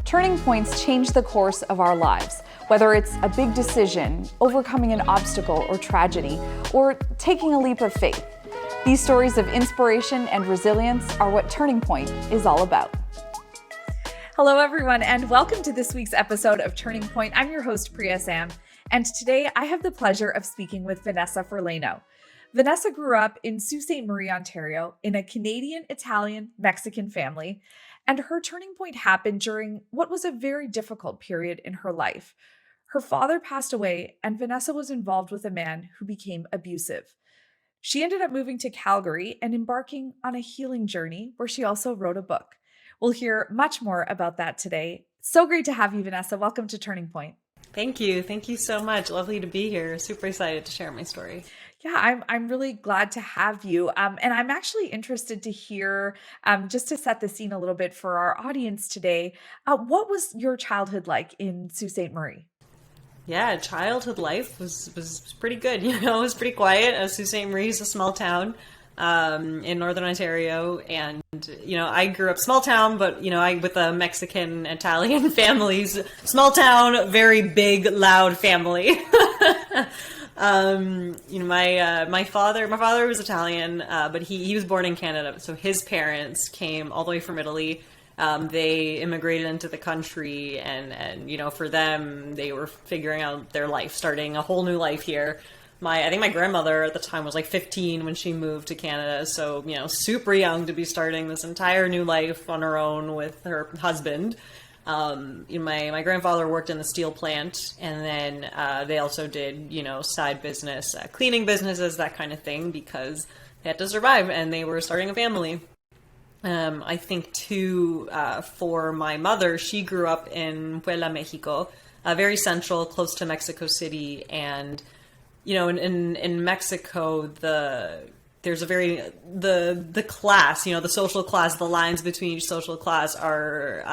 Turning points change the course of our lives, whether it's a big decision, overcoming an obstacle or tragedy, or taking a leap of faith. These stories of inspiration and resilience are what Turning Point is all about. Hello, everyone, and welcome to this week's episode of Turning Point. I'm your host, Priya, and today I have the pleasure of speaking with Vanessa Ferlaino. Vanessa grew up in Sault Ste. Marie, Ontario, in a Canadian, Italian, Mexican family, and her turning point happened during what was a very difficult period in her life. Her father passed away, and Vanessa was involved with a man who became abusive. She ended up moving to Calgary and embarking on a healing journey where she also wrote a book. We'll hear much more about that today. So great to have you, Vanessa. Welcome to Turning Point. Thank you. Thank you so much. Lovely to be here. Super excited to share my story. Yeah, I'm really glad to have you. And I'm actually interested to hear, just to set the scene a little bit for our audience today, what was your childhood like in Sault Ste. Marie? Yeah, childhood life was pretty good. It was pretty quiet. Sault Ste. Marie is a small town in Northern Ontario. And, I grew up small town, but, I with a Mexican, Italian families, small town, very big, loud family. My father was Italian, but he was born in Canada. So his parents came all the way from Italy. They immigrated into the country and, for them, they were figuring out their life, starting a whole new life here. I think my grandmother at the time was like 15 when she moved to Canada. So, super young to be starting this entire new life on her own with her husband. My grandfather worked in the steel plant, and then they also did, side business, cleaning businesses, that kind of thing, because they had to survive and they were starting a family. I think too, for my mother, she grew up in Puebla, Mexico, very central, close to Mexico City. And, in Mexico, there's a the class, the social class, the lines between each social class are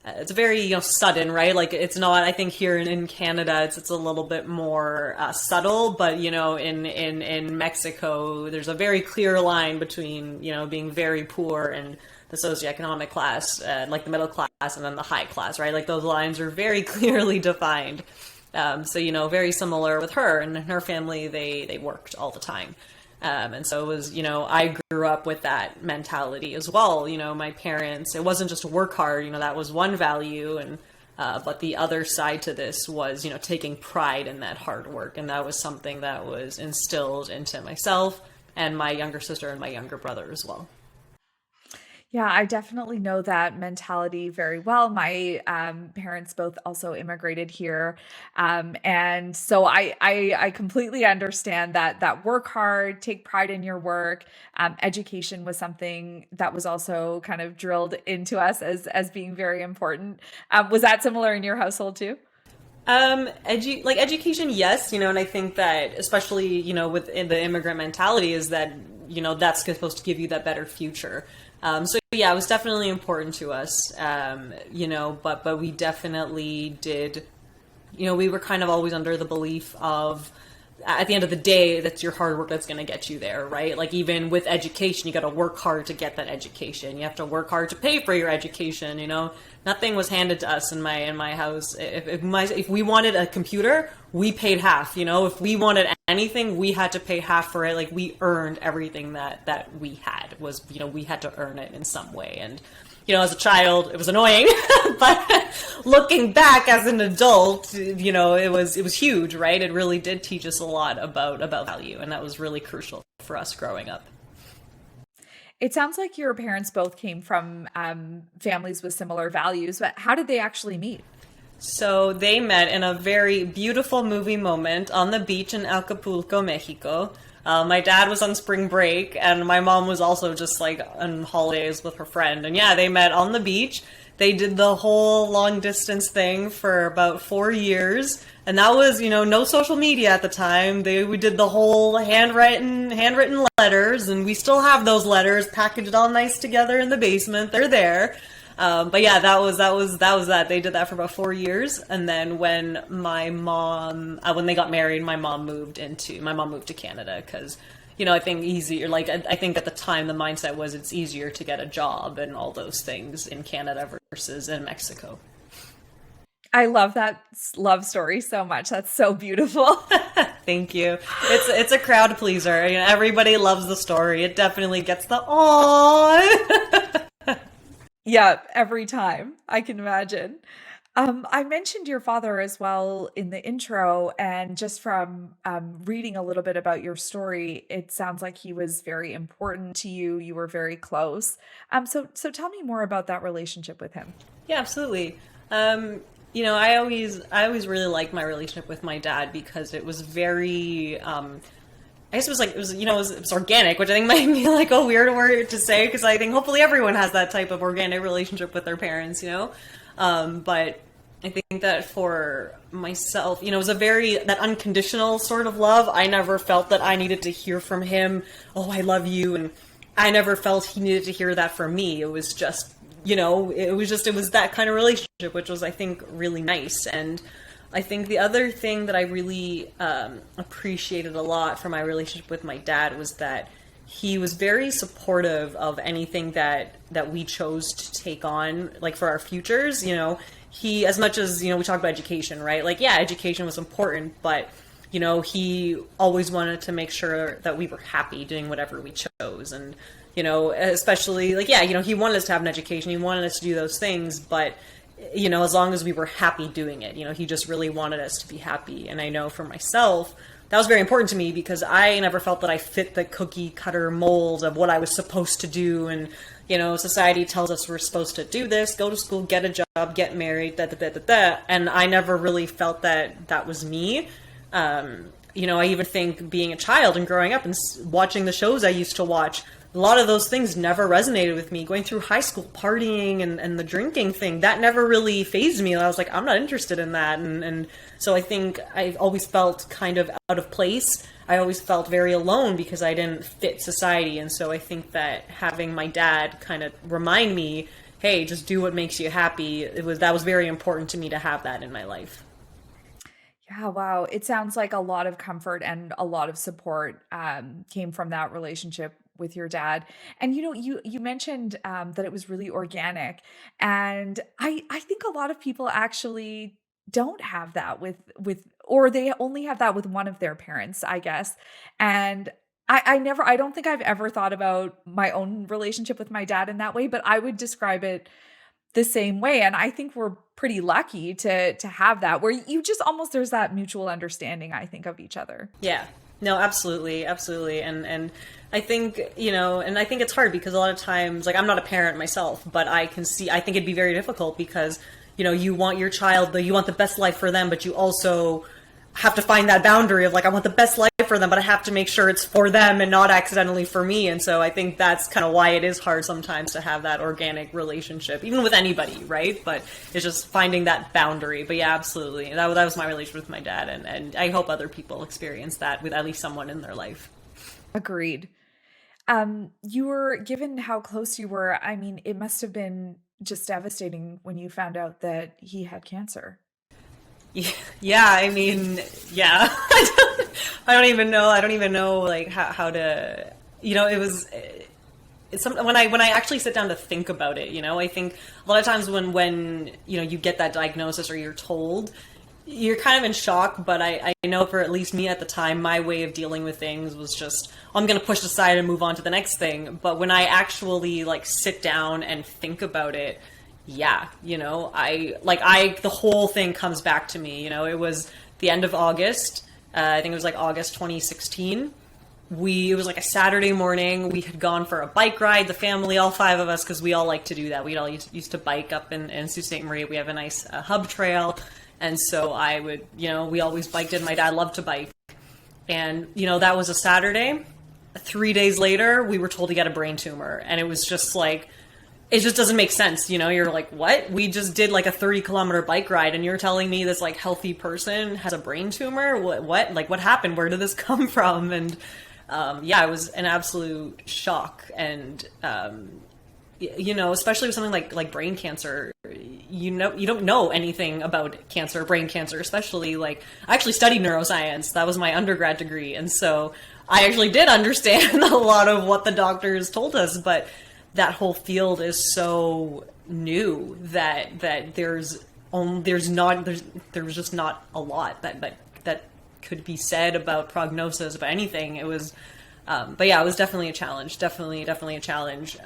it's very, sudden, right? Like it's not, I think here in Canada, it's a little bit more subtle, but, in Mexico, there's a very clear line between, being very poor and the socioeconomic class, like the middle class and then the high class, right? Like those lines are very clearly defined. So, very similar with her and her family, they worked all the time. And so it was, I grew up with that mentality as well. My parents, it wasn't just work hard, that was one value. And, but the other side to this was, taking pride in that hard work. And that was something that was instilled into myself and my younger sister and my younger brother as well. Yeah, I definitely know that mentality very well. My parents both also immigrated here. And so I completely understand that work hard, take pride in your work. Education was something that was also kind of drilled into us as being very important. Was that similar in your household too? Education, yes, and I think that especially, with the immigrant mentality is that, that's supposed to give you that better future. So yeah, it was definitely important to us, but we definitely did, we were kind of always under the belief of, at the end of the day, that's your hard work that's going to get you there, right? Like even with education, you got to work hard to get that education. You have to work hard to pay for your education. Nothing was handed to us in my house. If we wanted a computer, we paid half. If we wanted anything, we had to pay half for it. Like we earned everything that we had was, we had to earn it in some way. And as a child, it was annoying, but looking back as an adult, it was huge, right? It really did teach us a lot about value, and that was really crucial for us growing up. It sounds like your parents both came from families with similar values, but how did they actually meet? So they met in a very beautiful movie moment on the beach in Acapulco, Mexico. My dad was on spring break, and my mom was also just like on holidays with her friend. And yeah, they met on the beach. They did the whole long distance thing for about 4 years. And that was, no social media at the time. We did the whole handwritten letters, and we still have those letters packaged all nice together in the basement. They're there. But yeah, that was that. They did that for about 4 years. And then when when they got married, my mom moved to Canada because, I think I think at the time the mindset was it's easier to get a job and all those things in Canada horses in Mexico. I love that love story so much. That's so beautiful. Thank you. It's a crowd pleaser. You know, everybody loves the story. It definitely gets the aww. Yeah, every time. I can imagine. I mentioned your father as well in the intro, and just from reading a little bit about your story, it sounds like he was very important to you. You were very close. So tell me more about that relationship with him. Yeah, absolutely. You know, I always really liked my relationship with my dad because it was very, I guess it was, you know, it was organic, which I think might be like a weird word to say, because I think hopefully everyone has that type of organic relationship with their parents, you know? But I think that for myself, you know, it was that unconditional sort of love. I never felt that I needed to hear from him, oh, I love you. And I never felt he needed to hear that from me. It was just, you know, it was that kind of relationship, which was, I think, really nice. And I think the other thing that I really appreciated a lot from my relationship with my dad was that he was very supportive of anything that we chose to take on, like for our futures. You know, he, as much as, you know, we talk about education, right? Like, yeah, education was important, but, you know, he always wanted to make sure that we were happy doing whatever we chose. And, you know, especially, like, yeah, you know, he wanted us to have an education, he wanted us to do those things, but, you know, as long as we were happy doing it, you know, he just really wanted us to be happy. And I know for myself, that was very important to me because I never felt that I fit the cookie cutter mold of what I was supposed to do. And, you know, society tells us we're supposed to do this, go to school, get a job, get married, and I never really felt that that was me. You know, I even think being a child and growing up and watching the shows I used to watch, a lot of those things never resonated with me. Going through high school, partying and the drinking thing, that never really fazed me. I was like, I'm not interested in that. And so I think I always felt kind of out of place. I always felt very alone because I didn't fit society. And so I think that having my dad kind of remind me, hey, just do what makes you happy, that was very important to me to have that in my life. Yeah, wow. It sounds like a lot of comfort and a lot of support came from that relationship with your dad. And you mentioned that it was really organic, and I think a lot of people actually don't have that with or they only have that with one of their parents, I guess. And I don't think I've ever thought about my own relationship with my dad in that way, but I would describe it the same way. And I think we're pretty lucky to have that, where you just almost, there's that mutual understanding, I think, of each other. Yeah. No, absolutely. Absolutely. And I think, you know, and I think it's hard because a lot of times, like, I'm not a parent myself, but I think it'd be very difficult because, you know, you want your child, you want the best life for them, but you also have to find that boundary of like, I want the best life for them, but I have to make sure it's for them and not accidentally for me. And so I think that's kind of why it is hard sometimes to have that organic relationship, even with anybody, right? But it's just finding that boundary. But yeah, absolutely. That was my relationship with my dad. And I hope other people experience that with at least someone in their life. Agreed. You were, given how close you were, I mean, it must have been just devastating when you found out that he had cancer. Yeah, I mean, yeah. I don't even know like how to, you know, it's something when I actually sit down to think about it, you know, I think a lot of times when you know, you get that diagnosis or you're told, you're kind of in shock, but I know for at least me at the time, my way of dealing with things was just, I'm going to push it aside and move on to the next thing. But when I actually like sit down and think about it, yeah, you know, the whole thing comes back to me. You know, it was the end of August. I think it was like August 2016. It was like a Saturday morning. We had gone for a bike ride, the family, all five of us, because we all like to do that. We all used to bike up in Sault Ste. Marie. We have a nice hub trail. And so I would, you know, we always biked in. My dad loved to bike. And, you know, that was a Saturday. 3 days later, we were told to get a brain tumor. And it was just like, it just doesn't make sense. You know, you're like, what? We just did like a 30-kilometer bike ride and you're telling me this like healthy person has a brain tumor? What? Like, what happened? Where did this come from? And yeah, it was an absolute shock. And, you know, especially with something like brain cancer, you know, you don't know anything about cancer, brain cancer, especially like, I actually studied neuroscience. That was my undergrad degree. And so I actually did understand a lot of what the doctors told us, but that whole field is so knew that there was just not a lot that could be said about prognosis, about anything. It was, but yeah, it was definitely a challenge. Definitely a challenge.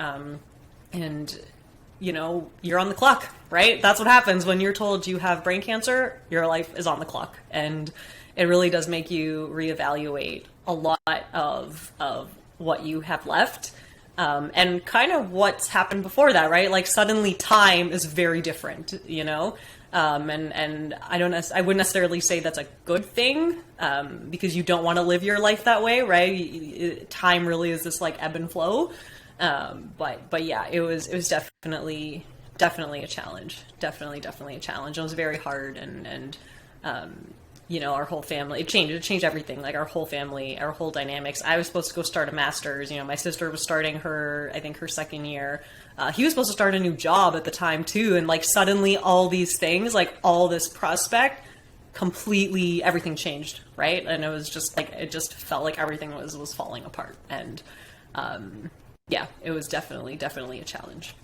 And you're on the clock, right? That's what happens when you're told you have brain cancer. Your life is on the clock, and it really does make you reevaluate a lot of what you have left, and kind of what's happened before that, right? Like suddenly time is very different, and I wouldn't necessarily say that's a good thing, because you don't want to live your life that way, right? Time really is this like ebb and flow. But yeah, it was definitely a challenge. Definitely a challenge. It was very hard, and our whole family, it changed everything. Like our whole family, our whole dynamics. I was supposed to go start a master's. My sister was starting her second year. He was supposed to start a new job at the time too. And like suddenly all these things, like all this prospect, completely everything changed. Right. And it was just like, it just felt like everything was falling apart. And, yeah, it was definitely a challenge.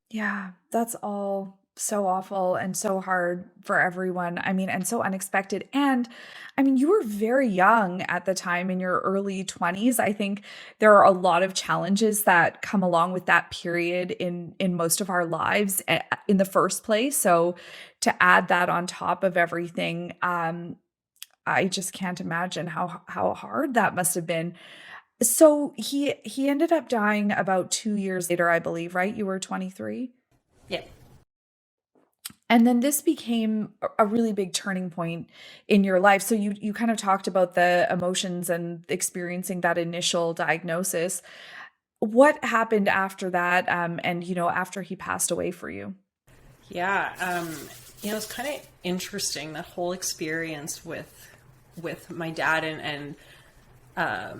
Yeah, that's all so awful and so hard for everyone. I mean, and so unexpected. And I mean, you were very young at the time, in your early 20s. I think there are a lot of challenges that come along with that period in most of our lives in the first place. So to add that on top of everything, I just can't imagine how hard that must have been. So he ended up dying about 2 years later, I believe, right? You were 23? Yeah. And then this became a really big turning point in your life. So you kind of talked about the emotions and experiencing that initial diagnosis. What happened after that, and after he passed away for you? Yeah, it's kind of interesting, that whole experience with my dad and the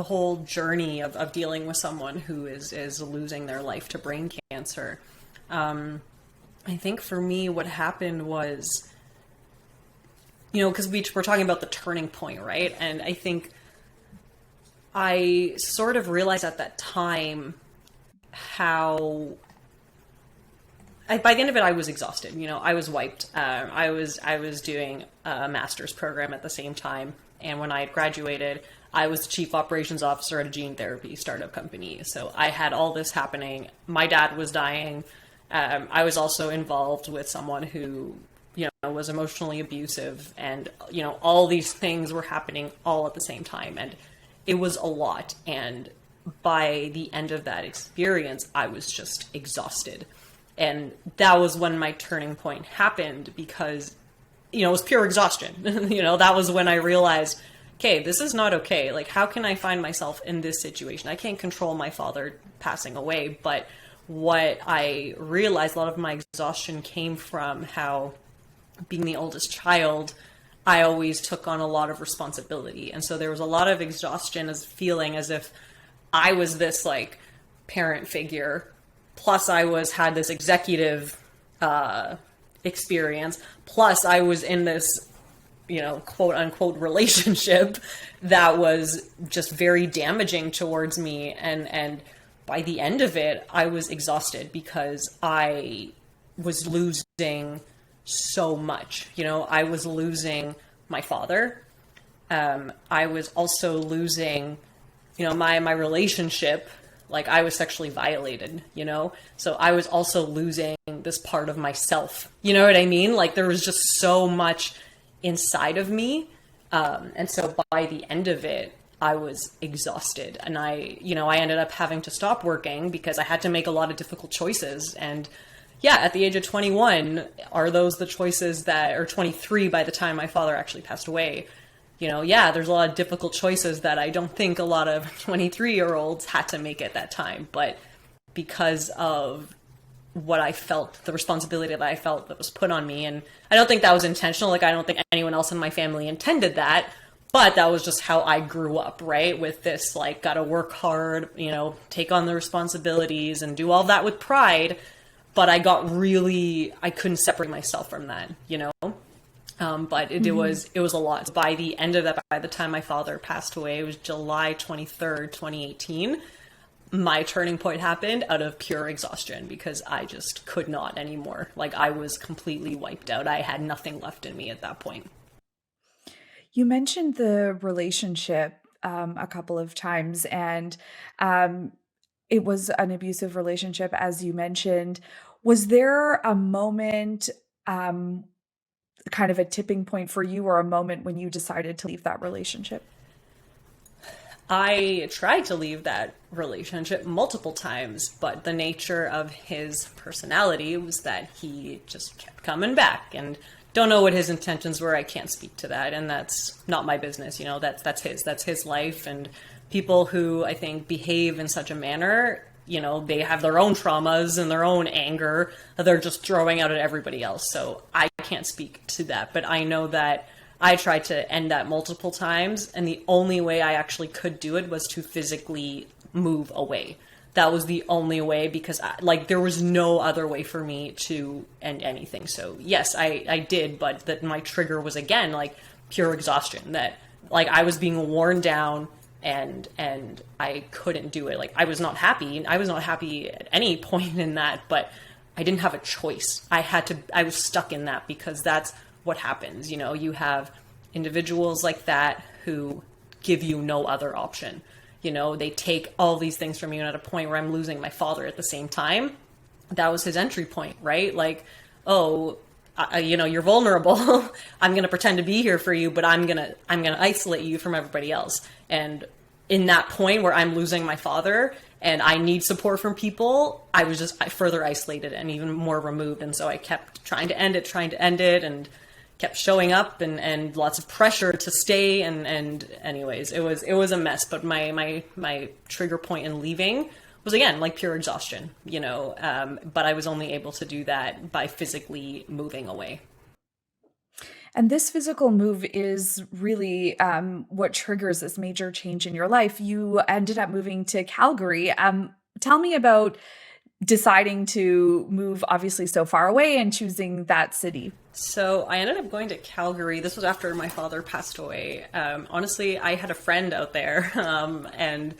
whole journey of dealing with someone who is losing their life to brain cancer. I think for me, what happened was, because we're talking about the turning point, right? And I think I sort of realized at that time how, by the end of it, I was exhausted. I was wiped. I was doing a master's program at the same time. And when I had graduated, I was the chief operations officer at a gene therapy startup company. So I had all this happening. My dad was dying. I was also involved with someone who, was emotionally abusive, and, all these things were happening all at the same time. And it was a lot. And by the end of that experience, I was just exhausted. And that was when my turning point happened, because, it was pure exhaustion. That was when I realized, okay, this is not okay. Like, how can I find myself in this situation? I can't control my father passing away, but what I realized, a lot of my exhaustion came from how, being the oldest child, I always took on a lot of responsibility. And so there was a lot of exhaustion, as feeling as if I was this like parent figure, plus I had this executive experience, plus I was in this, quote unquote relationship that was just very damaging towards me. And by the end of it, I was exhausted because I was losing so much. I was losing my father. I was also losing, my relationship. Like, I was sexually violated, so I was also losing this part of myself. You know what I mean? Like, there was just so much inside of me. And so by the end of it, I was exhausted, and I ended up having to stop working because I had to make a lot of difficult choices. And yeah, at the age of 21, are those the choices or 23 by the time my father actually passed away? There's a lot of difficult choices that I don't think a lot of 23-year-olds had to make at that time. But because of what I felt, the responsibility that I felt that was put on me, and I don't think that was intentional. Like, I don't think anyone else in my family intended that. But that was just how I grew up, right? With this, like, gotta work hard, take on the responsibilities and do all that with pride. But I couldn't separate myself from that, but it was a lot. By the end of that, by the time my father passed away, it was July 23rd, 2018. my turning point happened out of pure exhaustion because I just could not anymore. Like, I was completely wiped out. I had nothing left in me at that point. You mentioned the relationship a couple of times, and it was an abusive relationship, as you mentioned. Was there a moment, kind of a tipping point for you, or a moment when you decided to leave that relationship? I tried to leave that relationship multiple times, but the nature of his personality was that he just kept coming back, and don't know what his intentions were. I can't speak to that, and that's not my business. You know, that's his life, and people who I think behave in such a manner, you know, they have their own traumas and their own anger that they're just throwing out at everybody else. So I can't speak to that, but I know that I tried to end that multiple times, and the only way I actually could do it was to physically move away. That was the only way, because there was no other way for me to end anything. So yes, I did, but that my trigger was, again, like pure exhaustion, that like I was being worn down, and I couldn't do it. Like, I was not happy. I was not happy at any point in that, but I didn't have a choice. I was stuck in that, because that's what happens. You know, you have individuals like that who give you no other option. You know, they take all these things from you, and at a point where I'm losing my father at the same time, that was his entry point, right? Like, oh, you know, you're vulnerable. I'm going to pretend to be here for you, but I'm going to isolate you from everybody else. And in that point where I'm losing my father and I need support from people, I was just further isolated and even more removed. And so I kept trying to end it, and kept showing up, and lots of pressure to stay. And anyways, it was a mess. But my trigger point in leaving was, again, like pure exhaustion, you know, but I was only able to do that by physically moving away. And this physical move is really what triggers this major change in your life. You ended up moving to Calgary. Tell me about deciding to move, obviously so far away, and choosing that city. So I ended up going to Calgary. This was after my father passed away. Honestly, I had a friend out there, and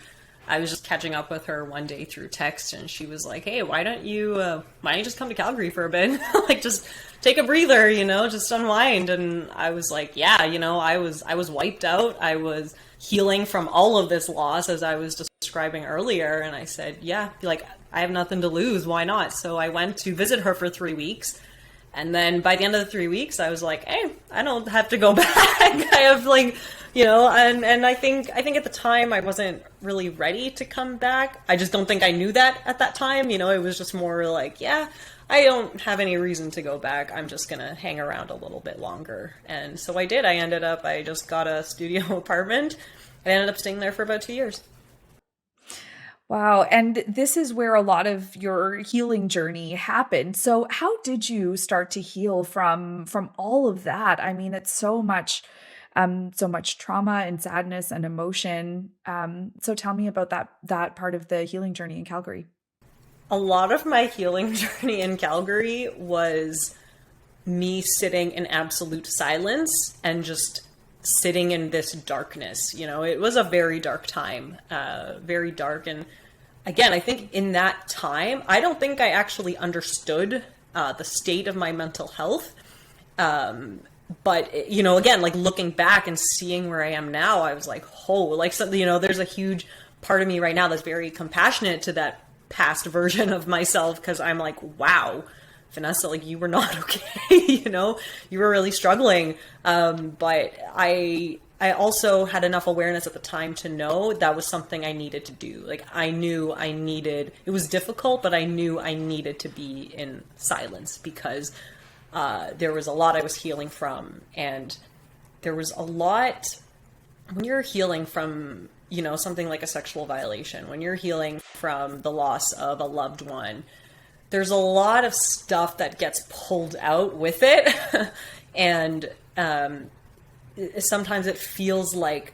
I was just catching up with her one day through text, and she was like, "Hey, why don't you just come to Calgary for a bit? Like, just take a breather, you know, just unwind." And I was like, "Yeah, you know, I was wiped out. I was healing from all of this loss, as I was describing earlier." And I said, "Yeah, like, I have nothing to lose. Why not?" So I went to visit her for 3 weeks. And then by the end of the 3 weeks, I was like, "Hey, I don't have to go back." I have, like, you know, and I think at the time I wasn't really ready to come back. I just don't think I knew that at that time. You know, it was just more like, yeah, I don't have any reason to go back. I'm just going to hang around a little bit longer. And so I did. I just got a studio apartment. I ended up staying there for about 2 years. Wow. And this is where a lot of your healing journey happened. So how did you start to heal from all of that? I mean, it's so much trauma and sadness and emotion. So tell me about that part of the healing journey in Calgary. A lot of my healing journey in Calgary was me sitting in absolute silence and just sitting in this darkness. You know, it was a very dark time, very dark. And again, I think in that time, I don't think I actually understood the state of my mental health. But, you know, again, like looking back and seeing where I am now, I was like, oh, like, so, you know, there's a huge part of me right now that's very compassionate to that past version of myself, because I'm like, wow, Vanessa, like, you were not okay. You know, you were really struggling. But I also had enough awareness at the time to know that was something I needed to do. Like, I knew I needed, it was difficult, but I knew I needed to be in silence, because there was a lot I was healing from. And there was a lot, when you're healing from, you know, something like a sexual violation, when you're healing from the loss of a loved one, there's a lot of stuff that gets pulled out with it. And sometimes it feels like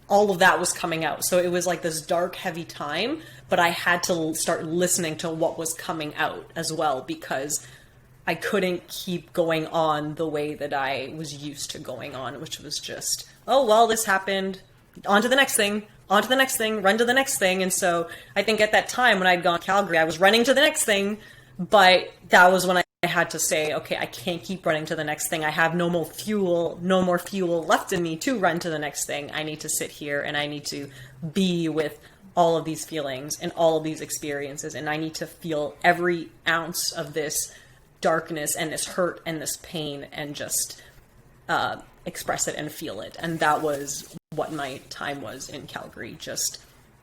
all of that was coming out. So it was like this dark, heavy time, but I had to start listening to what was coming out as well, because I couldn't keep going on the way that I was used to going on, which was just, oh, well, this happened, on to the next thing, on to the next thing, run to the next thing. And so I think at that time when I'd gone to Calgary, I was running to the next thing, but that was when I had to say, okay, I can't keep running to the next thing. I have no more fuel left in me to run to the next thing. I need to sit here and I need to be with all of these feelings and all of these experiences. And I need to feel every ounce of this darkness and this hurt and this pain and just express it and feel it. And that was what my time was in Calgary. Just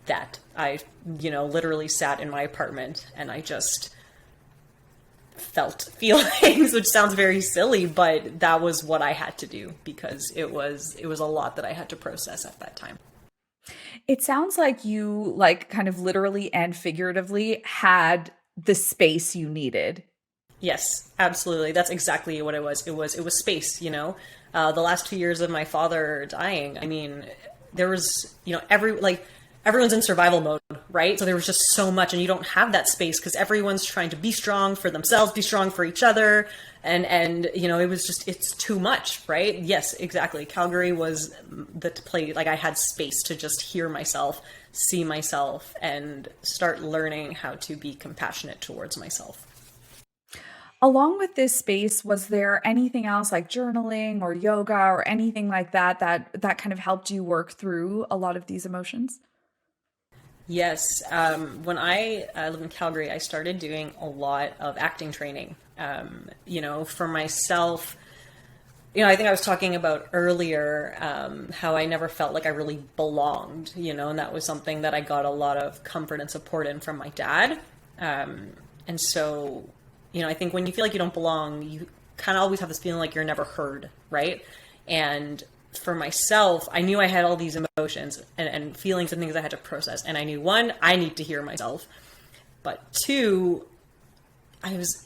that I, literally sat in my apartment and I just felt feelings, which sounds very silly, but that was what I had to do because it was a lot that I had to process at that time. It sounds like you kind of literally and figuratively had the space you needed. Yes, absolutely. That's exactly what it was. It was space, the last 2 years of my father dying. I mean, there was, everyone's in survival mode, right? So there was just so much, and you don't have that space because everyone's trying to be strong for themselves, be strong for each other. And it was just, it's too much, right? Yes, exactly. Calgary was the place, I had space to just hear myself, see myself, and start learning how to be compassionate towards myself. Along with this space, was there anything else like journaling or yoga or anything like that kind of helped you work through a lot of these emotions? Yes. When I lived in Calgary, I started doing a lot of acting training. For myself, I think I was talking about earlier how I never felt like I really belonged, and that was something that I got a lot of comfort and support in from my dad. And so, I think when you feel like you don't belong, you kind of always have this feeling like you're never heard, right? And for myself, I knew I had all these emotions and feelings and things I had to process. And I knew, one, I need to hear myself. But two, I was,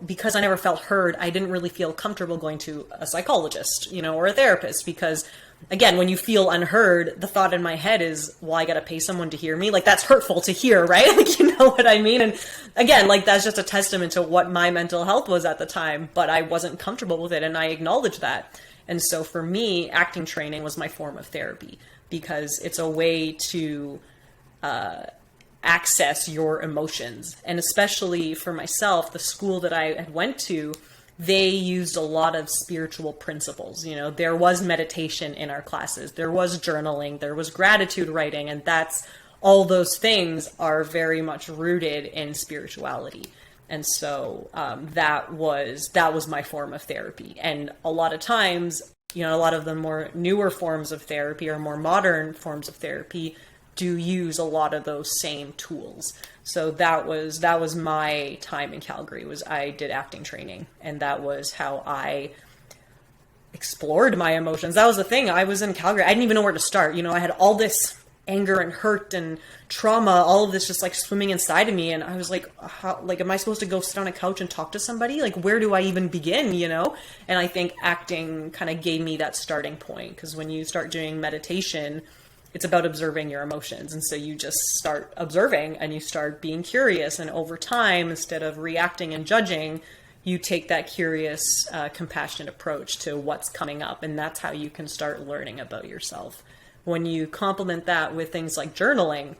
because I never felt heard, I didn't really feel comfortable going to a psychologist, or a therapist, because again, when you feel unheard, the thought in my head is, well, I got to pay someone to hear me. That's hurtful to hear, right? You know what I mean? And again, that's just a testament to what my mental health was at the time, but I wasn't comfortable with it. And I acknowledged that. And so for me, acting training was my form of therapy because it's a way to access your emotions. And especially for myself, the school that I had went to, they used a lot of spiritual principles. There was meditation in our classes, there was journaling, there was gratitude writing, and all those things are very much rooted in spirituality. And so that was my form of therapy. And a lot of times, a lot of the more newer forms of therapy or more modern forms of therapy do use a lot of those same tools. So that was my time in Calgary. I did acting training, and that was how I explored my emotions. That was the thing. I was in Calgary. I didn't even know where to start. I had all this anger and hurt and trauma, all of this just swimming inside of me. And I was like, how, am I supposed to go sit on a couch and talk to somebody? Where do I even begin, And I think acting kind of gave me that starting point, because when you start doing meditation, it's about observing your emotions. And so you just start observing and you start being curious. And over time, instead of reacting and judging, you take that curious, compassionate approach to what's coming up. And that's how you can start learning about yourself. When you complement that with things like journaling,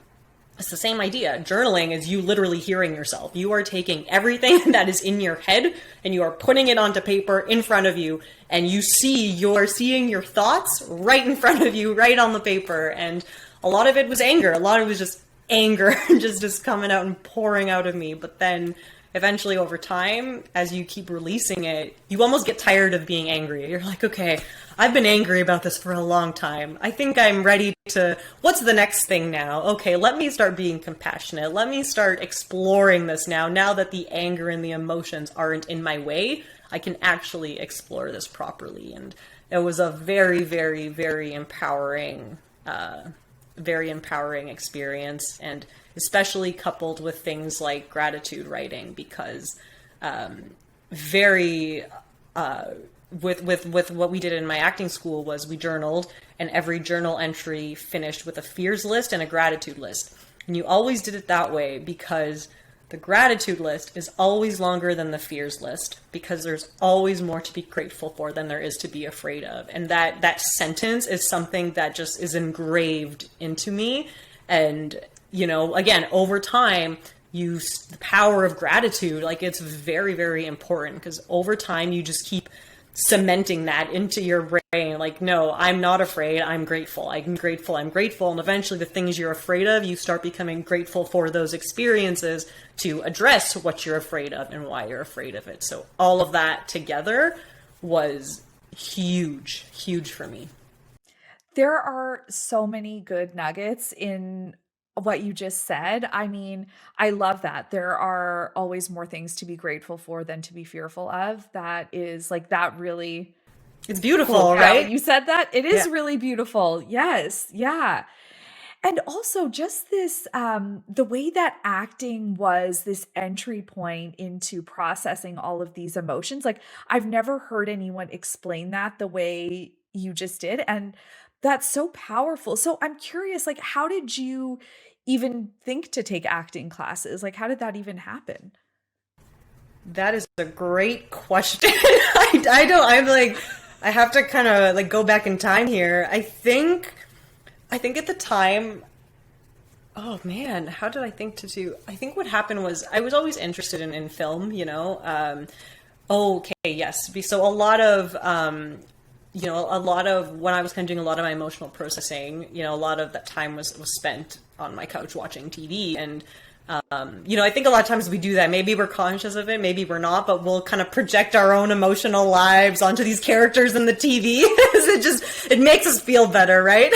it's the same idea. Journaling is you literally hearing yourself. You are taking everything that is in your head and you are putting it onto paper in front of you, and you're seeing your thoughts right in front of you, right on the paper. And a lot of it was anger. A lot of it was just anger just coming out and pouring out of me. But then eventually over time, as you keep releasing it, you almost get tired of being angry. You're like, okay, I've been angry about this for a long time. I think I'm ready to, what's the next thing now? Okay, let me start being compassionate. Let me start exploring this now. Now that the anger and the emotions aren't in my way, I can actually explore this properly. And it was a very, very, very empowering experience, and especially coupled with things like gratitude writing, because with what we did in my acting school was we journaled, and every journal entry finished with a fears list and a gratitude list. And you always did it that way because The gratitude list is always longer than the fears list because there's always more to be grateful for than there is to be afraid of. And that sentence is something that just is engraved into me. And, you know, again, over time, use the power of gratitude. Like, it's very, very important because over time you just keep cementing that into your brain. Like, no, I'm not afraid. I'm grateful. I'm grateful. I'm grateful. And eventually the things you're afraid of, you start becoming grateful for those experiences to address what you're afraid of and why you're afraid of it. So all of that together was huge, huge for me. There are so many good nuggets in what you just said. I mean, I love that. There are always more things to be grateful for than to be fearful of. That is like, that really, It's beautiful, cool. Yeah, right? when you said that, it is really beautiful. Yes. Yeah. And also just this, the way that acting was this entry point into processing all of these emotions. Like, I've never heard anyone explain that the way you just did. And that's so powerful. So I'm curious, like, how did you even think to take acting classes? Like, how did that even happen? That is a great question. I don't, I'm like, I have to kind of like go back in time here. I think at the time, oh man, how did I think to do? I think what happened was I was always interested in film, you know. Okay, yes. So a lot of, you know, a lot of when I was kind of doing a lot of my emotional processing, you know, a lot of that time was spent on my couch watching TV. And, you know, I think a lot of times we do that. Maybe we're conscious of it, maybe we're not, but we'll kind of project our own emotional lives onto these characters in the TV. It makes us feel better, right?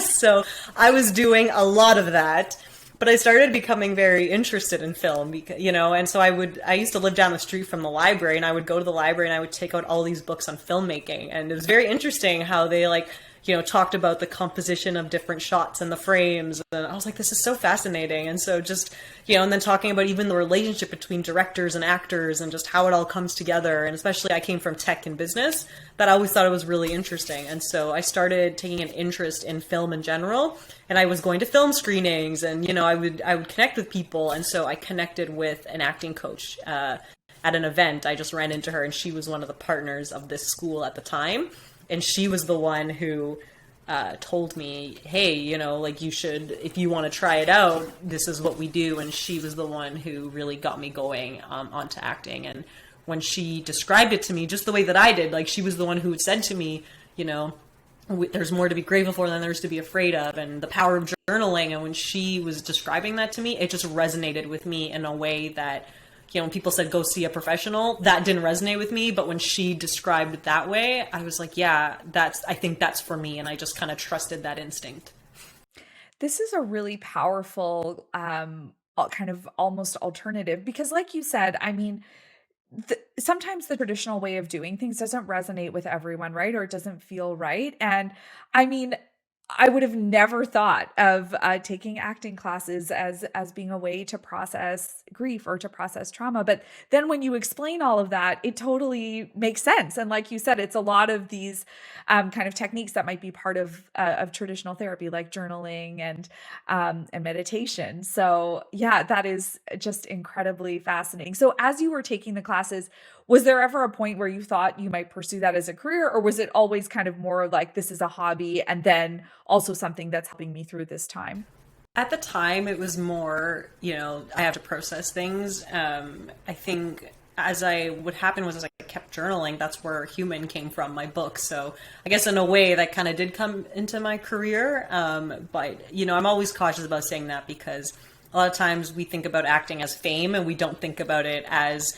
So I was doing a lot of that, but I started becoming very interested in film, because, you know, and so I used to live down the street from the library, and I would go to the library and I would take out all these books on filmmaking. And it was very interesting how they, like, you know, talked about the composition of different shots and the frames. And I was like, this is so fascinating. And so just, you know, and then talking about even the relationship between directors and actors and just how it all comes together. And especially I came from tech and business, that I always thought it was really interesting. And so I started taking an interest in film in general, and I was going to film screenings, and, you know, I would connect with people. And so I connected with an acting coach, at an event. I just ran into her, and she was one of the partners of this school at the time. And she was the one who told me, hey, you know, like, you should, if you want to try it out, this is what we do. And she was the one who really got me going onto acting. And when she described it to me just the way that I did, like, she was the one who had said to me, you know, there's more to be grateful for than there's to be afraid of, and the power of journaling. And when she was describing that to me, it just resonated with me in a way that, you know, when people said, go see a professional, that didn't resonate with me. But when she described it that way, I was like, yeah, I think that's for me. And I just kind of trusted that instinct. This is a really powerful, kind of almost alternative, because like you said, I mean, sometimes the traditional way of doing things doesn't resonate with everyone, right? Or it doesn't feel right. And I mean, I would have never thought of taking acting classes as being a way to process grief or to process trauma. But then when you explain all of that, it totally makes sense. And like you said, it's a lot of these kind of techniques that might be part of traditional therapy, like journaling and meditation. So yeah, that is just incredibly fascinating. So as you were taking the classes, was there ever a point where you thought you might pursue that as a career, or was it always kind of more like, this is a hobby and then also something that's helping me through this time? At the time, it was more, you know, I have to process things. I think what happened was, as I kept journaling, that's where human came from, my book. So I guess in a way that kind of did come into my career. But, you know, I'm always cautious about saying that, because a lot of times we think about acting as fame and we don't think about it as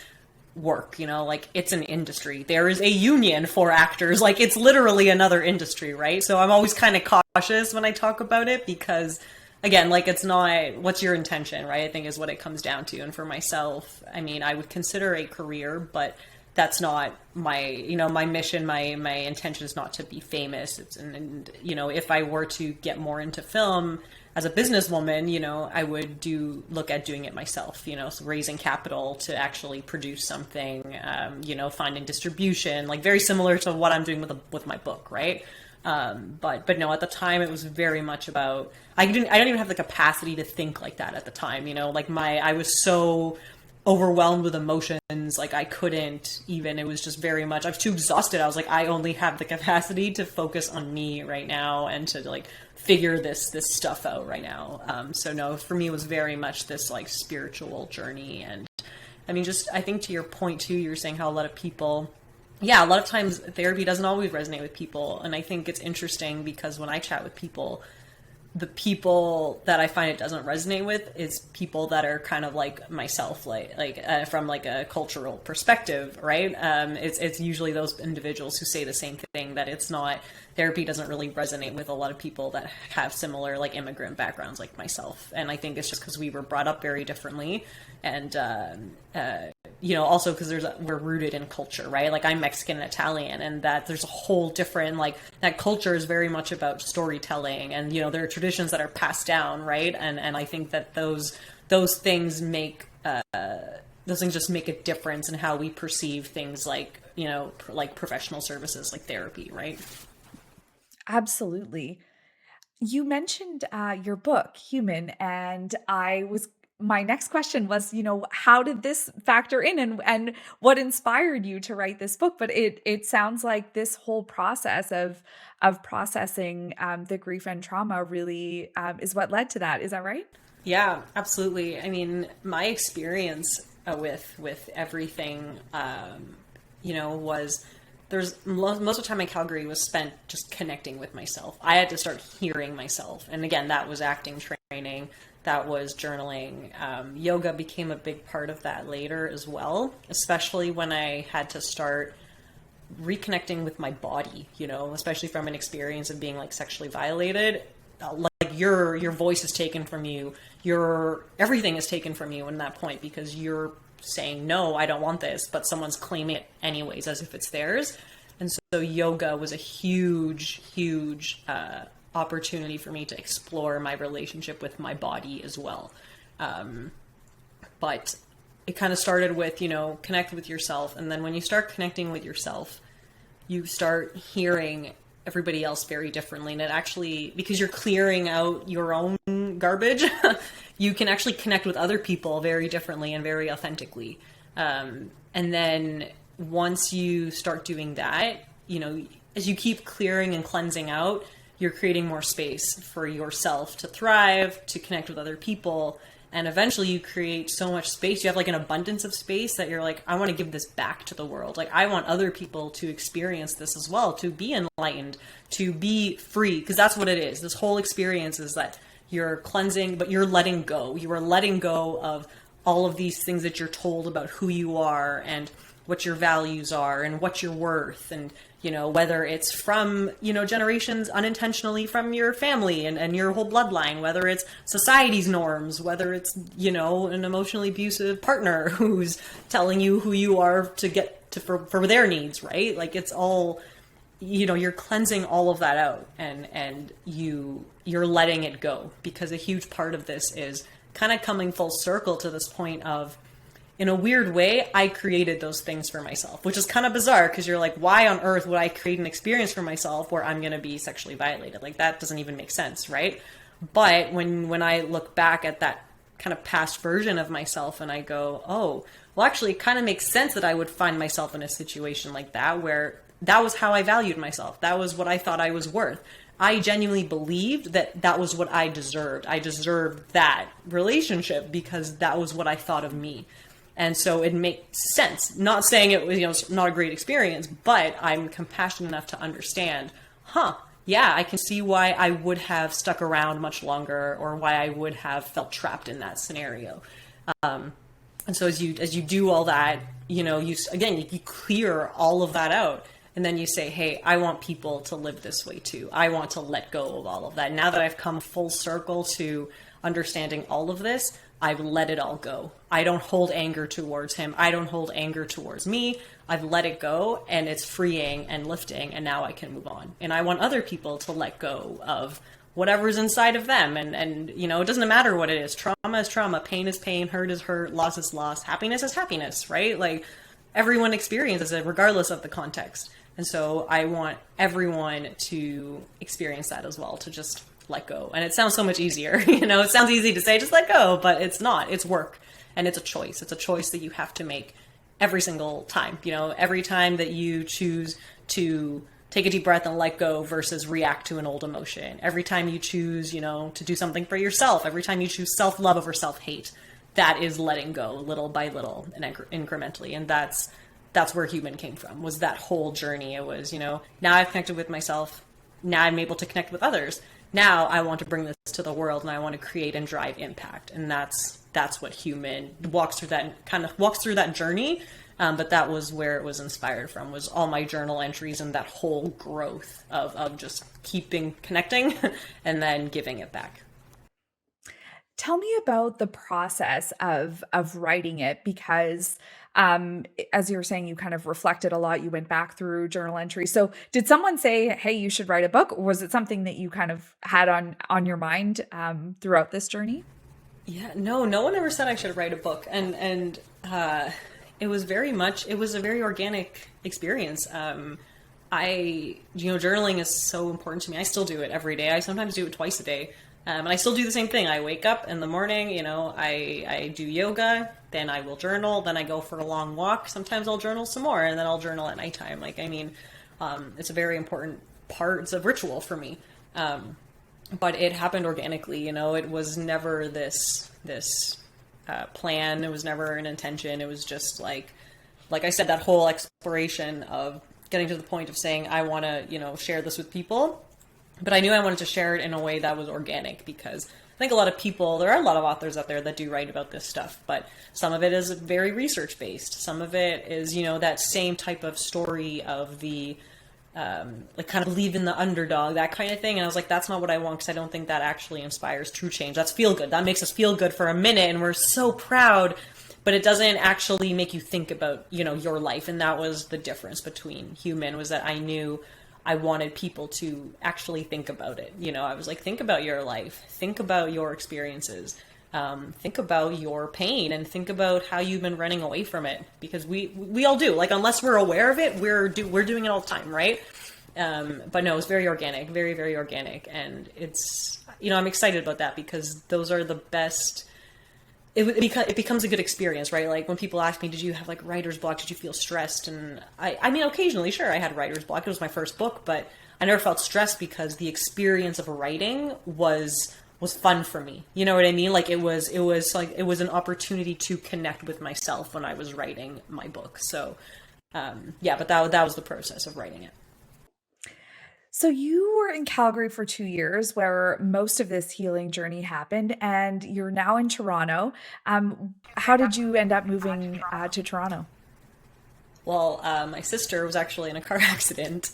work, you know, like, it's an industry. There is a union for actors. Like, it's literally another industry, right? So I'm always kind of cautious when I talk about it, because, again, like, it's not, what's your intention, right? I think is what it comes down to. And for myself, I mean, I would consider a career, but that's not my, you know, my mission. My intention is not to be famous. And, you know, if I were to get more into film as a businesswoman, you know, I would look at doing it myself, you know, so raising capital to actually produce something, you know, finding distribution, like very similar to what I'm doing with my book, right? But no, at the time it was very much about, I don't even have the capacity to think like that at the time, like I was so overwhelmed with emotions, like I couldn't even, it was just very much, I was too exhausted. I was like, I only have the capacity to focus on me right now and to like figure this stuff out right now. So no, for me it was very much this like spiritual journey. And I mean, just, I think to your point too, you were saying how a lot of people, yeah, a lot of times therapy doesn't always resonate with people. And I think it's interesting because when I chat with people, the people that I find it doesn't resonate with is people that are kind of like myself, from like a cultural perspective, right? It's usually those individuals who say the same thing, that it's not, therapy doesn't really resonate with a lot of people that have similar like immigrant backgrounds like myself. And I think it's just because we were brought up very differently. And, also because we're rooted in culture, right? Like I'm Mexican and Italian, and that there's a whole different, like that culture is very much about storytelling, and, there are traditions that are passed down, right? And I think that those things make, those things just make a difference in how we perceive things like, like professional services, like therapy, right? Absolutely. You mentioned your book, Human, and my next question was, how did this factor in, and what inspired you to write this book? But it sounds like this whole process of processing the grief and trauma really is what led to that. Is that right? Yeah, absolutely. I mean, my experience with everything, was most of the time in Calgary was spent just connecting with myself. I had to start hearing myself. And again, that was acting training, that was journaling. Yoga became a big part of that later as well, especially when I had to start reconnecting with my body, especially from an experience of being like sexually violated. Like your voice is taken from you, everything is taken from you in that point, because you're saying, no, I don't want this, but someone's claiming it anyways as if it's theirs. And so yoga was a huge opportunity for me to explore my relationship with my body as well. But it kind of started with, connect with yourself. And then when you start connecting with yourself, you start hearing everybody else very differently. And it actually, because you're clearing out your own garbage, you can actually connect with other people very differently and very authentically. And then once you start doing that, as you keep clearing and cleansing out, you're creating more space for yourself to thrive, to connect with other people. And eventually you create so much space. You have like an abundance of space that you're like, I want to give this back to the world. Like I want other people to experience this as well, to be enlightened, to be free. Because that's what it is. This whole experience is that you're cleansing, but you're letting go. You are letting go of all of these things that you're told about who you are and what your values are and what you're worth. And, whether it's from, generations unintentionally from your family and your whole bloodline, whether it's society's norms, whether it's, an emotionally abusive partner who's telling you who you are to get to for their needs, right? Like it's all, you're cleansing all of that out and you're letting it go, because a huge part of this is kind of coming full circle to this point of, in a weird way, I created those things for myself, which is kind of bizarre because you're like, why on earth would I create an experience for myself where I'm going to be sexually violated? Like that doesn't even make sense, right? But when I look back at that kind of past version of myself and I go, oh, well, actually it kind of makes sense that I would find myself in a situation like that, where that was how I valued myself. That was what I thought I was worth. I genuinely believed that that was what I deserved. I deserved that relationship because that was what I thought of me. And so it makes sense. Not saying it was, it's not a great experience, but I'm compassionate enough to understand, yeah, I can see why I would have stuck around much longer or why I would have felt trapped in that scenario. And so as you do all that, you clear all of that out. And then you say, hey, I want people to live this way too. I want to let go of all of that. Now that I've come full circle to understanding all of this, I've let it all go. I don't hold anger towards him. I don't hold anger towards me. I've let it go, and it's freeing and lifting, and now I can move on. And I want other people to let go of whatever's inside of them. And it doesn't matter what it is. Trauma is trauma. Pain is pain. Hurt is hurt. Loss is loss. Happiness is happiness, right? Like, everyone experiences it regardless of the context. And so I want everyone to experience that as well, to just let go. And it sounds so much easier. It sounds easy to say, just let go, but it's not. It's work, and it's a choice. It's a choice that you have to make every single time. Every time that you choose to take a deep breath and let go versus react to an old emotion. Every time you choose, to do something for yourself. Every time you choose self-love over self-hate. That is letting go little by little and incrementally. And that's where human came from, was that whole journey. It was, now I've connected with myself. Now I'm able to connect with others. Now I want to bring this to the world, and I want to create and drive impact. And that's what human walks through that journey. But that was where it was inspired from, was all my journal entries and that whole growth of just keeping connecting and then giving it back. Tell me about the process of writing it, because as you were saying, you kind of reflected a lot. You went back through journal entries. So did someone say, hey, you should write a book? Or was it something that you kind of had on your mind throughout this journey? Yeah, no one ever said I should write a book. And it was a very organic experience. Journaling is so important to me. I still do it every day. I sometimes do it twice a day. And I still do the same thing. I wake up in the morning, I do yoga, then I will journal, then I go for a long walk. Sometimes I'll journal some more, and then I'll journal at nighttime. It's a very important part. It's a ritual for me. But it happened organically, it was never this plan. It was never an intention. It was just like I said, that whole exploration of getting to the point of saying, I want to, share this with people. But I knew I wanted to share it in a way that was organic, because I think there are a lot of authors out there that do write about this stuff, but some of it is very research based. Some of it is, that same type of story of the, kind of believe in the underdog, that kind of thing. And I was like, that's not what I want, because I don't think that actually inspires true change. That's feel good. That makes us feel good for a minute, and we're so proud, but it doesn't actually make you think about, your life. And that was the difference between human, was that I knew I wanted people to actually think about it. I was like, think about your life, think about your experiences, think about your pain, and think about how you've been running away from it, because we all do. Like, unless we're aware of it, we're doing it all the time, right? But no, it's very organic, very, very organic. And it's, I'm excited about that, because those are the best. It becomes a good experience, right? Like, when people ask me, did you have like writer's block? Did you feel stressed? And I mean, occasionally, sure, I had writer's block. It was my first book, but I never felt stressed, because the experience of writing was fun for me. You know what I mean? Like, it was an opportunity to connect with myself when I was writing my book. So, but that was the process of writing it. So you were in Calgary for 2 years, where most of this healing journey happened, and you're now in Toronto. How did you end up moving to Toronto? Well, my sister was actually in a car accident.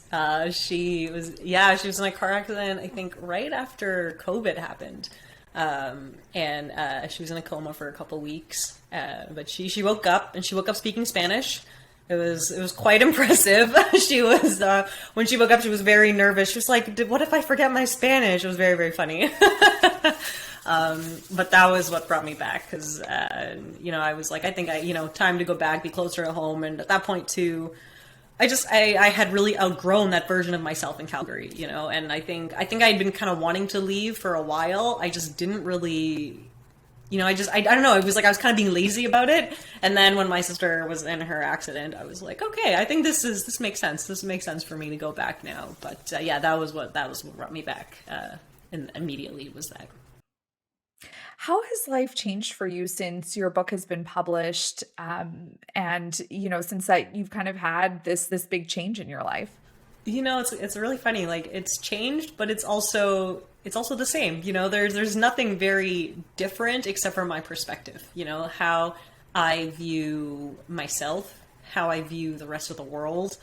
She was in a car accident, I think, right after COVID happened. And she was in a coma for a couple weeks. But she woke up, and she woke up speaking Spanish. It was quite impressive. She was, when she woke up, she was very nervous. She was like, what if I forget my Spanish? It was very, very funny. But that was what brought me back, because, I was like, I think time to go back, be closer to home. And at that point too, I had really outgrown that version of myself in Calgary, and I think I'd been kind of wanting to leave for a while. I just didn't really, I don't know. It was like I was kind of being lazy about it. And then when my sister was in her accident, I was like, okay, I think this makes sense. This makes sense for me to go back now. But that was what brought me back. And immediately was that. How has life changed for you since your book has been published? And since that you've kind of had this big change in your life? It's really funny. Like, it's changed, but it's also the same. There's nothing very different except for my perspective. How I view myself, how I view the rest of the world,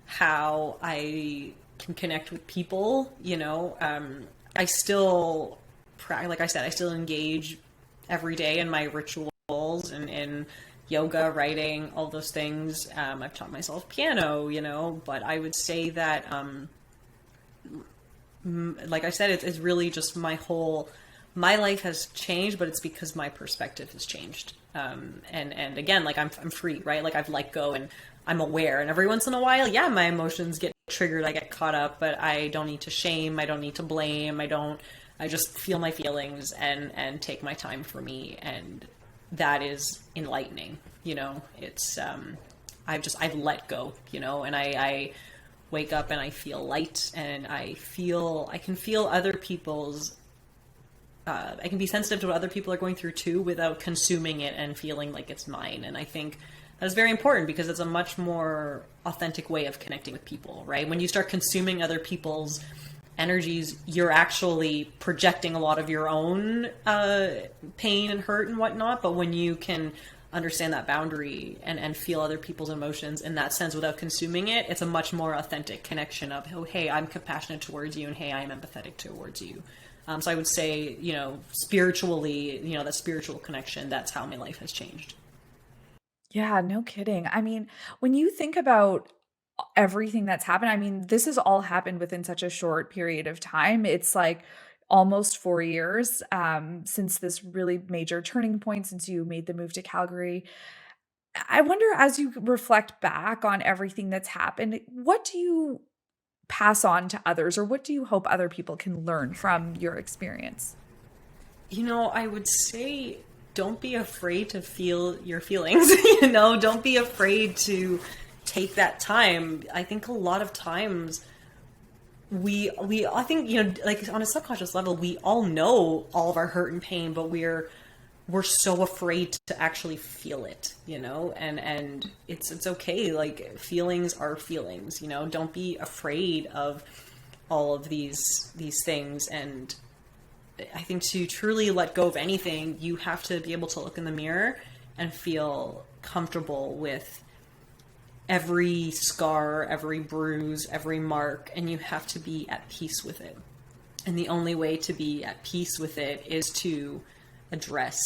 how I can connect with people. I still, like I said, I still engage every day in my rituals and in yoga, writing, all those things. I've taught myself piano, but I would say that, like I said, it's really just my whole my life has changed, but it's because my perspective has changed. And again, like I'm free, right? Like I've let go and I'm aware. And every once in a while, yeah, my emotions get triggered. I get caught up, but I don't need to shame. I don't need to blame. I just feel my feelings and take my time for me. And that is enlightening. You know, it's, I've let go, you know, and I wake up and I feel light, and I can feel other people's, I can be sensitive to what other people are going through too, without consuming it and feeling like it's mine. And I think that's very important, because it's a much more authentic way of connecting with people, right? When you start consuming other people's energies, you're actually projecting a lot of your own pain and hurt and whatnot. But when you can understand that boundary and feel other people's emotions in that sense without consuming it, it's a much more authentic connection of, oh, hey, I'm compassionate towards you, and hey, I'm empathetic towards you. So I would say, you know, spiritually, you know, that spiritual connection, that's how my life has changed. Yeah, no kidding. I mean, when you think about everything that's happened, I mean, this has all happened within such a short period of time. It's like almost 4 years since this really major turning point, since you made the move to Calgary. I wonder, as you reflect back on everything that's happened, what do you pass on to others, or what do you hope other people can learn from your experience? You know, I would say don't be afraid to feel your feelings. You know, don't be afraid to take that time. I think a lot of times I think, you know, like on a subconscious level, we all know all of our hurt and pain, but we're so afraid to actually feel it, you know, and it's okay. Like, feelings are feelings, you know, don't be afraid of all of these things. And I think to truly let go of anything, you have to be able to look in the mirror and feel comfortable with every scar, every bruise, every mark, and you have to be at peace with it. And the only way to be at peace with it is to address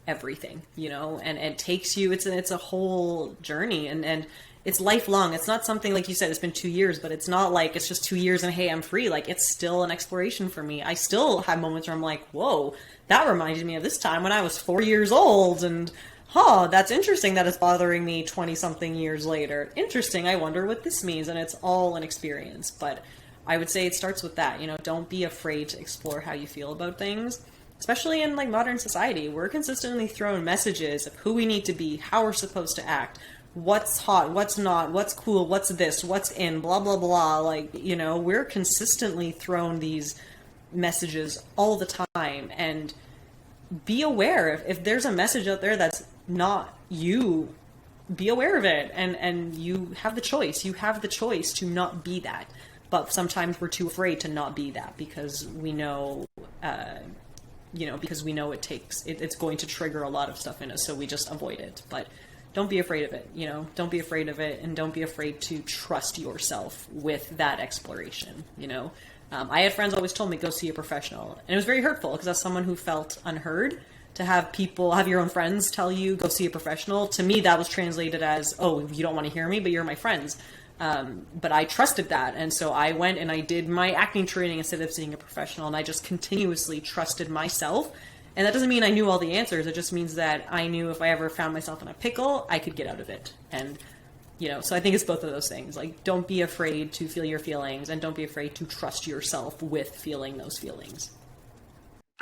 everything, you know, and it takes you, it's a whole journey, and it's lifelong. It's not something, like you said, it's been 2 years, but it's not like it's just 2 years and hey, I'm free. Like, it's still an exploration for me. I still have moments where I'm like, whoa, that reminded me of this time when I was 4 years old, and that's interesting that it's bothering me 20 something years later. Interesting. I wonder what this means. And it's all an experience. But I would say it starts with that, you know, don't be afraid to explore how you feel about things, especially in like modern society. We're consistently thrown messages of who we need to be, how we're supposed to act, what's hot, what's not, what's cool, what's this, what's in, blah, blah, blah. Like, you know, we're consistently thrown these messages all the time. And be aware if there's a message out there that's not you, be aware of it, and you have the choice. You have the choice to not be that. But sometimes we're too afraid to not be that, because we know, because we know it's going to trigger a lot of stuff in us, so we just avoid it. But don't be afraid of it, you know, don't be afraid of it, and don't be afraid to trust yourself with that exploration, you know. I had friends always told me, go see a professional. And it was very hurtful, because as someone who felt unheard, to have your own friends tell you, go see a professional, to me, that was translated as, oh, you don't want to hear me, but you're my friends. But I trusted that. And so I went and I did my acting training instead of seeing a professional. And I just continuously trusted myself. And that doesn't mean I knew all the answers. It just means that I knew if I ever found myself in a pickle, I could get out of it. And you know, so I think it's both of those things. Like, don't be afraid to feel your feelings, and don't be afraid to trust yourself with feeling those feelings.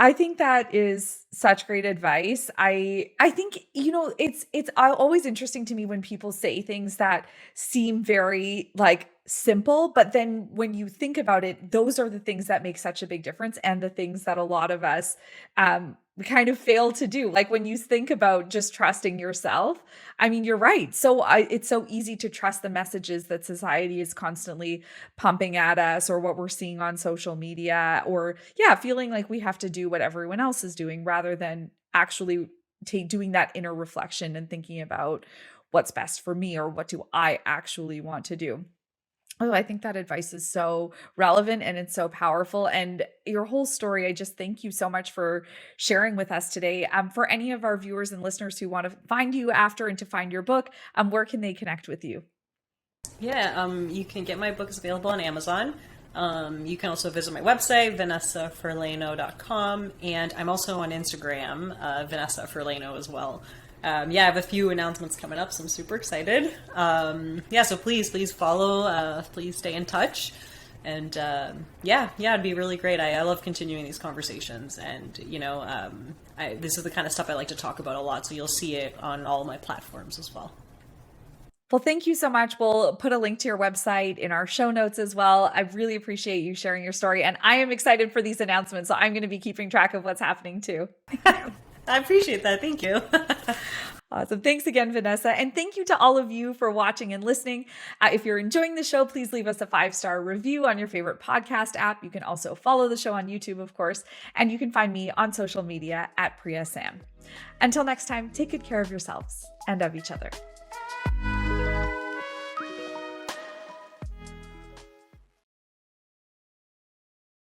I think that is such great advice. I think, you know, it's always interesting to me when people say things that seem very like simple, but then when you think about it, those are the things that make such a big difference, and the things that a lot of us kind of fail to do. Like, when you think about just trusting yourself, I mean, you're right. So it's so easy to trust the messages that society is constantly pumping at us, or what we're seeing on social media, or feeling like we have to do what everyone else is doing, rather than actually doing that inner reflection and thinking about what's best for me, or what do I actually want to do. Oh, I think that advice is so relevant, and it's so powerful. And your whole story, I just thank you so much for sharing with us today. For any of our viewers and listeners who want to find you after and to find your book, where can they connect with you? Yeah, you can get my books available on Amazon. You can also visit my website, vanessaferlaino.com, and I'm also on Instagram, Vanessa Ferlaino as well. I have a few announcements coming up, so I'm super excited. So please follow, please stay in touch. And it'd be really great. I love continuing these conversations, and this is the kind of stuff I like to talk about a lot, so you'll see it on all of my platforms as well. Well, thank you so much. We'll put a link to your website in our show notes as well. I really appreciate you sharing your story, and I am excited for these announcements, so I'm going to be keeping track of what's happening too. I appreciate that. Thank you. Awesome. Thanks again, Vanessa. And thank you to all of you for watching and listening. If you're enjoying the show, please leave us a 5-star review on your favorite podcast app. You can also follow the show on YouTube, of course, and you can find me on social media at Priya Sam. Until next time, take good care of yourselves and of each other.